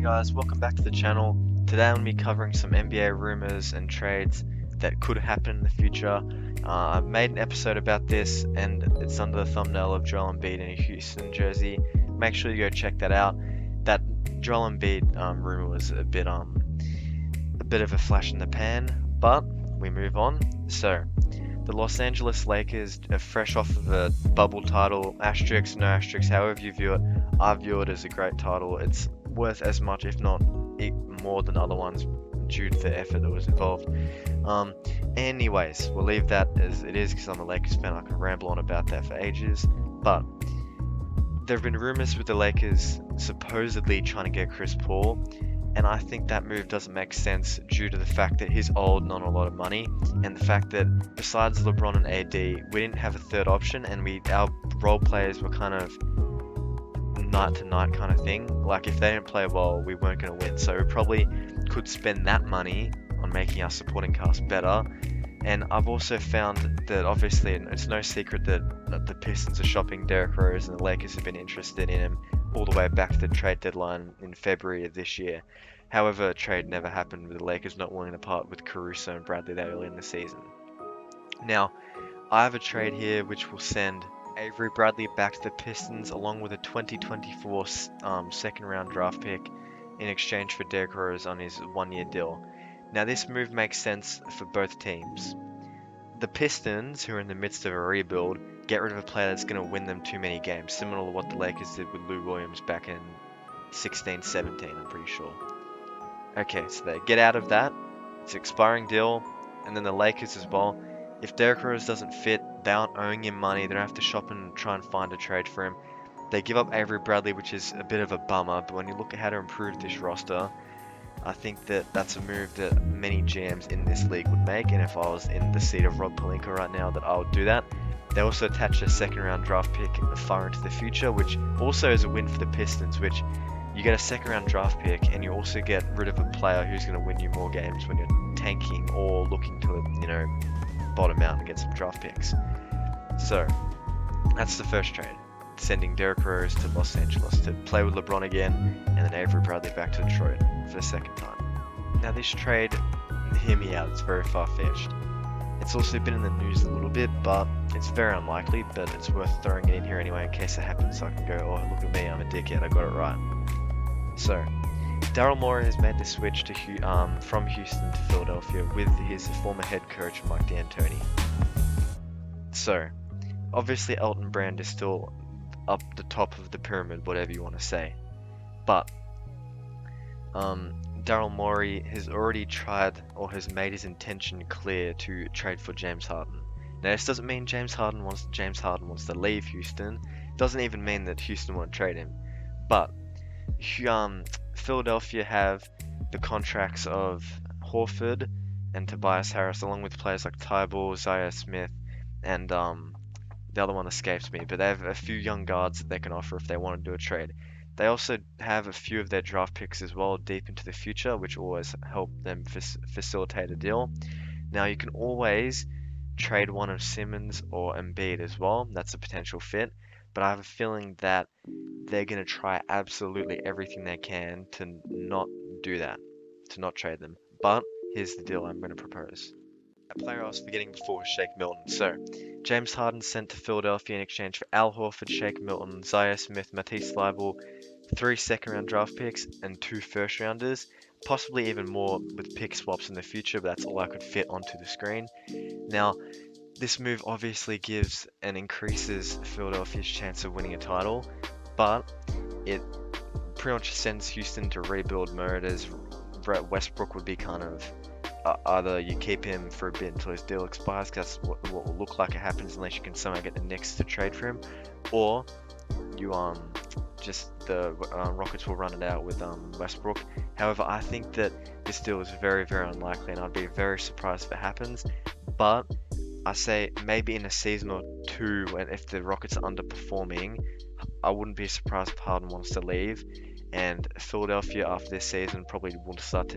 guys, welcome back to the channel. Today I'm going to be covering some NBA rumors and trades that could happen in the future. I've made an episode about this and it's under the thumbnail of Joel Embiid in a Houston jersey. Make sure you go check that out. That Joel Embiid rumor was a bit of a flash in the pan, but we move on. So, the Los Angeles Lakers are fresh off of a bubble title, asterisk, no asterisk, however you view it. I view it as a great title. It's worth as much, if not more than other ones, due to the effort that was involved. Anyways, we'll leave that as it is because I'm a Lakers fan. I can ramble on about that for ages. But there have been rumors with the Lakers supposedly trying to get Chris Paul, and I think that move doesn't make sense due to the fact that he's old and on a lot of money, and the fact that besides LeBron and AD, we didn't have a third option, and our role players were kind of night to night kind of thing. Like if they didn't play well, we weren't going to win. So we probably could spend that money on making our supporting cast better. And I've also found that obviously it's no secret that the Pistons are shopping Derrick Rose, and the Lakers have been interested in him all the way back to the trade deadline in February of this year. However, a trade never happened, with the Lakers not willing to part with Caruso and Bradley that early in the season. Now, I have a trade here which will send Avery Bradley back to the Pistons along with a 2024 second round draft pick in exchange for Derrick Rose on his 1-year deal. Now, this move makes sense for both teams. The Pistons, who are in the midst of a rebuild, get rid of a player that's going to win them too many games, similar to what the Lakers did with Lou Williams back in 16-17, I'm pretty sure. Okay, so they get out of that. It's an expiring deal. And then the Lakers as well. If Derrick Rose doesn't fit, they aren't owing him money. They don't have to shop and try and find a trade for him. They give up Avery Bradley, which is a bit of a bummer. But when you look at how to improve this roster, I think that that's a move that many GMs in this league would make. And if I was in the seat of Rob Pelinka right now, that I would do that. They also attach a second round draft pick far into the future, which also is a win for the Pistons, which you get a second round draft pick and you also get rid of a player who's going to win you more games when you're tanking or looking to, bottom out and get some draft picks. So, that's the first trade. Sending Derrick Rose to Los Angeles to play with LeBron again, and then Avery Bradley back to Detroit for the second time. Now this trade, hear me out, it's very far-fetched. It's also been in the news a little bit, but it's very unlikely, but it's worth throwing it in here anyway in case it happens so I can go, oh look at me, I'm a dickhead, I got it right. So, Daryl Morey has made the switch to from Houston to Philadelphia with his former head coach Mike D'Antoni. So, obviously Elton Brand is still up the top of the pyramid, whatever you want to say. But Daryl Morey has already tried or has made his intention clear to trade for James Harden. Now this doesn't mean James Harden wants to leave Houston. It doesn't even mean that Houston want to trade him. But Philadelphia have the contracts of Horford and Tobias Harris, along with players like Tybal, Zaire Smith, and the other one escapes me, but they have a few young guards that they can offer if they want to do a trade. They also have a few of their draft picks as well deep into the future, which always help them facilitate a deal. Now you can always trade one of Simmons or Embiid as well. That's a potential fit, but I have a feeling that they're going to try absolutely everything they can to not do that, to not trade them. But here's the deal I'm going to propose. A player I was forgetting before was Shake Milton. So, James Harden sent to Philadelphia in exchange for Al Horford, Shake Milton, Zaire Smith, Matisse Thybulle, 3 second-round draft picks, and 2 first-rounders. Possibly even more with pick swaps in the future, but that's all I could fit onto the screen. Now, this move obviously gives and increases Philadelphia's chance of winning a title, but it pretty much sends Houston to rebuild mode, as Westbrook would be kind of either you keep him for a bit until his deal expires, because that's what will look like it happens unless you can somehow get the Knicks to trade for him, or you the Rockets will run it out with Westbrook. However, I think that this deal is very, very unlikely, and I'd be very surprised if it happens. But I say maybe in a season or two, if the Rockets are underperforming, I wouldn't be surprised if Harden wants to leave. And Philadelphia after this season probably will start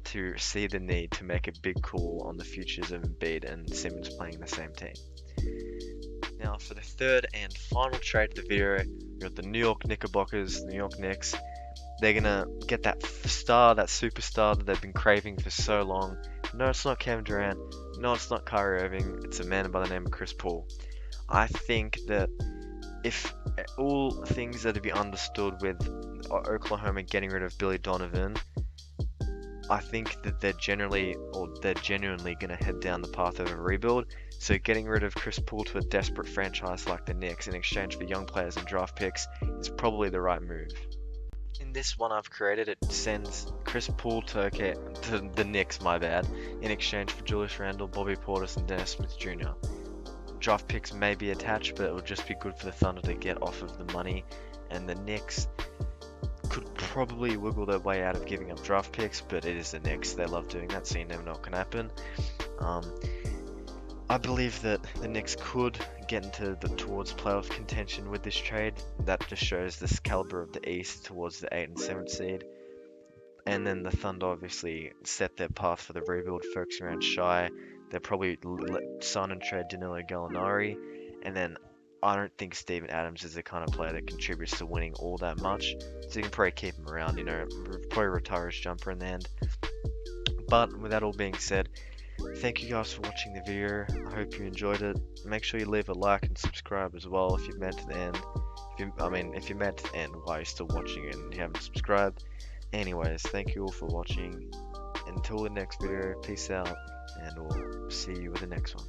to see the need to make a big call on the futures of Embiid and Simmons playing the same team. Now for the third and final trade of the video, we got the New York Knickerbockers, the New York Knicks. they're gonna get that star, that superstar that they've been craving for so long. No, it's not Kevin Durant. No, it's not Kyrie Irving. It's a man by the name of Chris Paul. I think that if all things are to be understood with Oklahoma getting rid of Billy Donovan, I think that they're genuinely going to head down the path of a rebuild. So getting rid of Chris Paul to a desperate franchise like the Knicks in exchange for young players and draft picks is probably the right move. In this one I've created, it sends Chris Paul to the Knicks, my bad, in exchange for Julius Randle, Bobby Portis, and Dennis Smith Jr. Draft picks may be attached, but it would just be good for the Thunder to get off of the money, and the Knicks could probably wiggle their way out of giving up draft picks, but it is the Knicks. They love doing that, so you never know what can happen. I believe that the Knicks could get towards playoff contention with this trade. That just shows this caliber of the East towards the 8th and 7th seed. And then the Thunder obviously set their path for the rebuild, focusing around Shai. They'll probably sign and trade Danilo Gallinari, and then I don't think Steven Adams is the kind of player that contributes to winning all that much, so you can probably keep him around, probably retire his jumper in the end. But with that all being said, thank you guys for watching the video. I hope you enjoyed it. Make sure you leave a like and subscribe as well if you've made it to the end. If you made it to the end, why are you still watching it and you haven't subscribed? Anyways, thank you all for watching. Until the next video, peace out, and we'll see you with the next one.